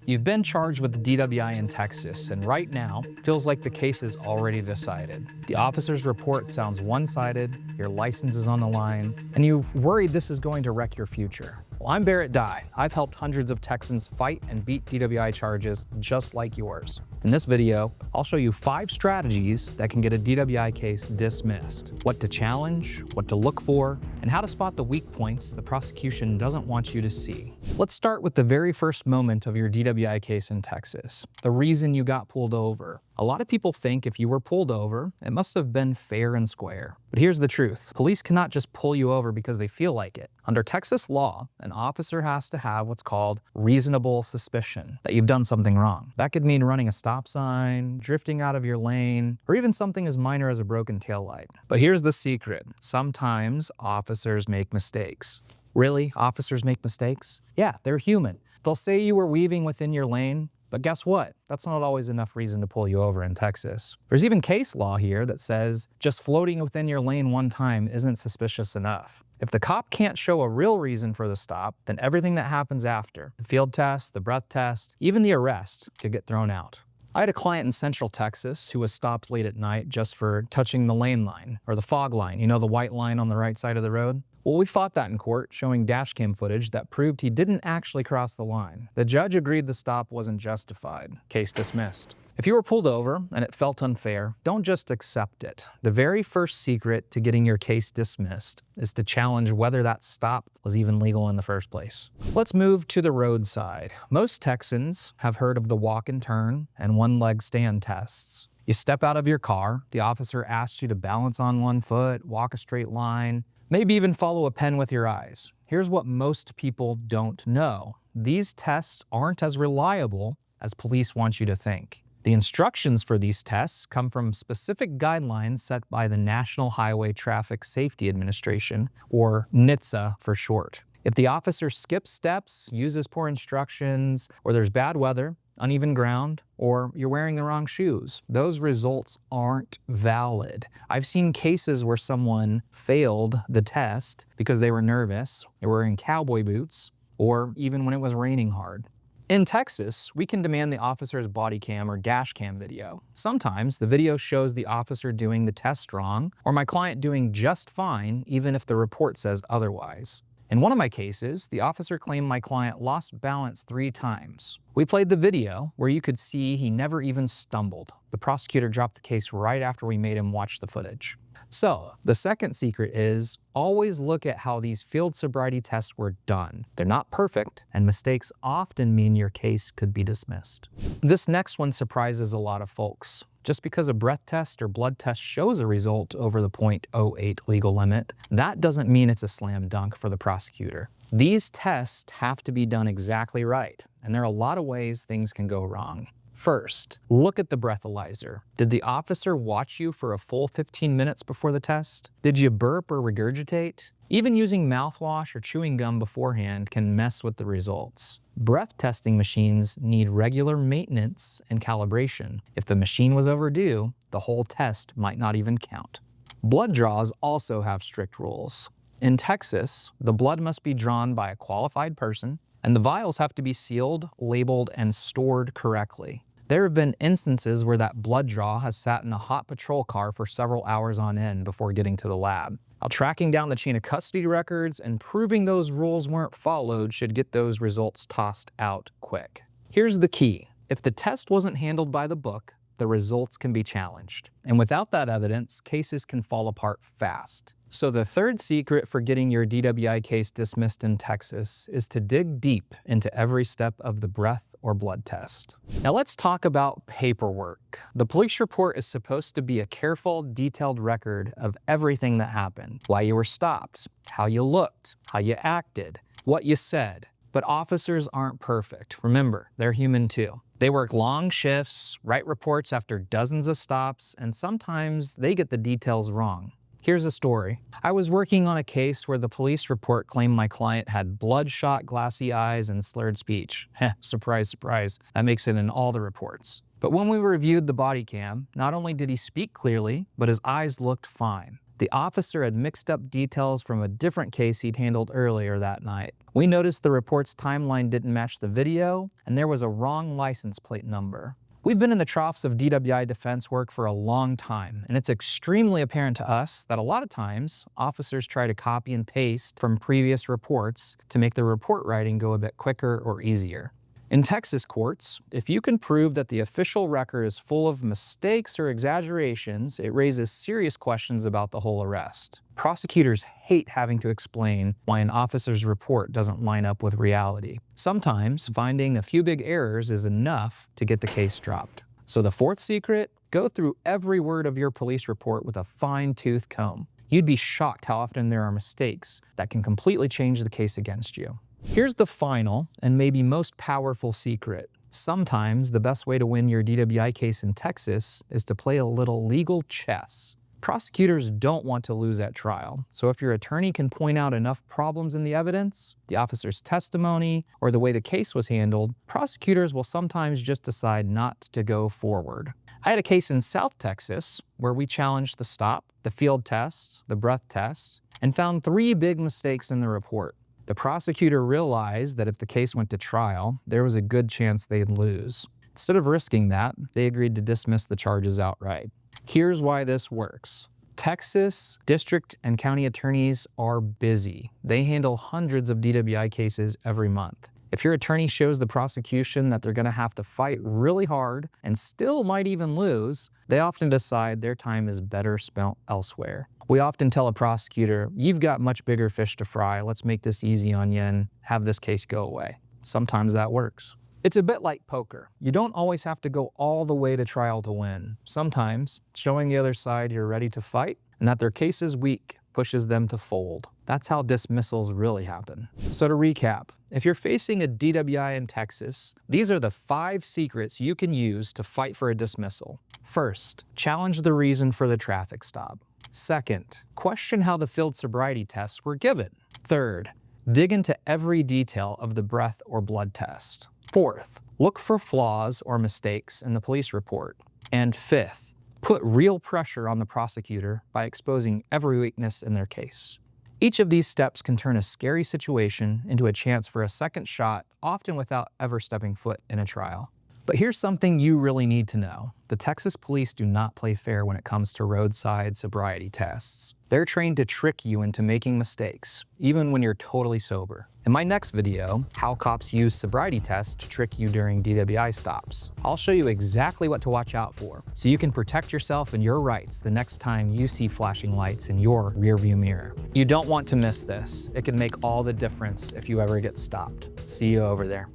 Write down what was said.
You've been charged with the DWI in Texas, and right now, feels like the case is already decided. The officer's report sounds one-sided, your license is on the line, and you've worried this is going to wreck your future. Well, I'm Barrett Dye. I've helped hundreds of Texans fight and beat DWI charges just like yours. In this video, I'll show you 5 strategies that can get a DWI case dismissed, what to challenge, what to look for, and how to spot the weak points the prosecution doesn't want you to see. Let's start with the very first moment of your DWI case in Texas, the reason you got pulled over. A lot of people think if you were pulled over, it must have been fair and square. But here's the truth. Police cannot just pull you over because they feel like it. Under Texas law, an officer has to have what's called reasonable suspicion that you've done something wrong. That could mean running a stop sign, drifting out of your lane, or even something as minor as a broken taillight. But here's the secret. Sometimes officers make mistakes. Really? Officers make mistakes? Yeah, they're human. They'll say you were weaving within your lane, but guess what? That's not always enough reason to pull you over in Texas. There's even case law here that says just floating within your lane one time isn't suspicious enough. If the cop can't show a real reason for the stop, then everything that happens after, the field test, the breath test, even the arrest, could get thrown out. I had a client in Central Texas who was stopped late at night just for touching the lane line, or the fog line, you know, the white line on the right side of the road? Well, we fought that in court, showing dash cam footage that proved he didn't actually cross the line. The judge agreed the stop wasn't justified. Case dismissed. If you were pulled over and it felt unfair, don't just accept it. The very first secret to getting your case dismissed is to challenge whether that stop was even legal in the first place. Let's move to the roadside. Most Texans have heard of the walk and turn and one-leg stand tests. You step out of your car, the officer asks you to balance on one foot, walk a straight line, maybe even follow a pen with your eyes. Here's what most people don't know. These tests aren't as reliable as police want you to think. The instructions for these tests come from specific guidelines set by the National Highway Traffic Safety Administration, or NHTSA for short. If the officer skips steps, uses poor instructions, or there's bad weather, uneven ground, or you're wearing the wrong shoes, those results aren't valid. I've seen cases where someone failed the test because they were nervous, they were wearing cowboy boots, or even when it was raining hard. In Texas, we can demand the officer's body cam or dash cam video. Sometimes the video shows the officer doing the test wrong, or my client doing just fine, even if the report says otherwise. In one of my cases, the officer claimed my client lost balance 3 times. We played the video where you could see he never even stumbled. The prosecutor dropped the case right after we made him watch the footage. So, the second secret is always look at how these field sobriety tests were done. They're not perfect, and mistakes often mean your case could be dismissed. This next one surprises a lot of folks. Just because a breath test or blood test shows a result over the .08 legal limit, that doesn't mean it's a slam dunk for the prosecutor. These tests have to be done exactly right, and there are a lot of ways things can go wrong. First, look at the breathalyzer. Did the officer watch you for a full 15 minutes before the test? Did you burp or regurgitate? Even using mouthwash or chewing gum beforehand can mess with the results. Breath testing machines need regular maintenance and calibration. If the machine was overdue, the whole test might not even count. Blood draws also have strict rules. In Texas, the blood must be drawn by a qualified person, and the vials have to be sealed, labeled, and stored correctly. There have been instances where that blood draw has sat in a hot patrol car for several hours on end before getting to the lab. Now, tracking down the chain of custody records and proving those rules weren't followed should get those results tossed out quick. Here's the key. If the test wasn't handled by the book, the results can be challenged. And without that evidence, cases can fall apart fast. So the third secret for getting your DWI case dismissed in Texas is to dig deep into every step of the breath or blood test. Now let's talk about paperwork. The police report is supposed to be a careful, detailed record of everything that happened. Why you were stopped, how you looked, how you acted, what you said. But officers aren't perfect. Remember, they're human too. They work long shifts, write reports after dozens of stops, and sometimes they get the details wrong. Here's a story. I was working on a case where the police report claimed my client had bloodshot, glassy eyes and slurred speech. Surprise, surprise. That makes it in all the reports. But when we reviewed the body cam, not only did he speak clearly, but his eyes looked fine. The officer had mixed up details from a different case he'd handled earlier that night. We noticed the report's timeline didn't match the video, and there was a wrong license plate number. We've been in the troughs of DWI defense work for a long time, and it's extremely apparent to us that a lot of times, officers try to copy and paste from previous reports to make the report writing go a bit quicker or easier. In Texas courts, if you can prove that the official record is full of mistakes or exaggerations, it raises serious questions about the whole arrest. Prosecutors hate having to explain why an officer's report doesn't line up with reality. Sometimes finding a few big errors is enough to get the case dropped. So the fourth secret, go through every word of your police report with a fine-tooth comb. You'd be shocked how often there are mistakes that can completely change the case against you. Here's the final and maybe most powerful secret. Sometimes the best way to win your DWI case in Texas is to play a little legal chess. Prosecutors don't want to lose at trial, so if your attorney can point out enough problems in the evidence, the officer's testimony, or the way the case was handled, prosecutors will sometimes just decide not to go forward. I had a case in South Texas where we challenged the stop, the field test, the breath test, and found 3 big mistakes in the report. The prosecutor realized that if the case went to trial, there was a good chance they'd lose. Instead of risking that, they agreed to dismiss the charges outright. Here's why this works. Texas district and county attorneys are busy. They handle hundreds of DWI cases every month. If your attorney shows the prosecution that they're going to have to fight really hard and still might even lose, they often decide their time is better spent elsewhere. We often tell a prosecutor, you've got much bigger fish to fry, let's make this easy on you and have this case go away. Sometimes that works. It's a bit like poker. You don't always have to go all the way to trial to win. Sometimes showing the other side you're ready to fight and that their case is weak pushes them to fold. That's how dismissals really happen. So to recap, if you're facing a DWI in Texas, these are the 5 secrets you can use to fight for a dismissal. First, challenge the reason for the traffic stop. Second, question how the field sobriety tests were given. Third, dig into every detail of the breath or blood test. Fourth, look for flaws or mistakes in the police report. And fifth, put real pressure on the prosecutor by exposing every weakness in their case. Each of these steps can turn a scary situation into a chance for a second shot, often without ever stepping foot in a trial. But here's something you really need to know. The Texas police do not play fair when it comes to roadside sobriety tests. They're trained to trick you into making mistakes, even when you're totally sober. In my next video, how cops use sobriety tests to trick you during DWI stops, I'll show you exactly what to watch out for, so you can protect yourself and your rights the next time you see flashing lights in your rearview mirror. You don't want to miss this. It can make all the difference if you ever get stopped. See you over there.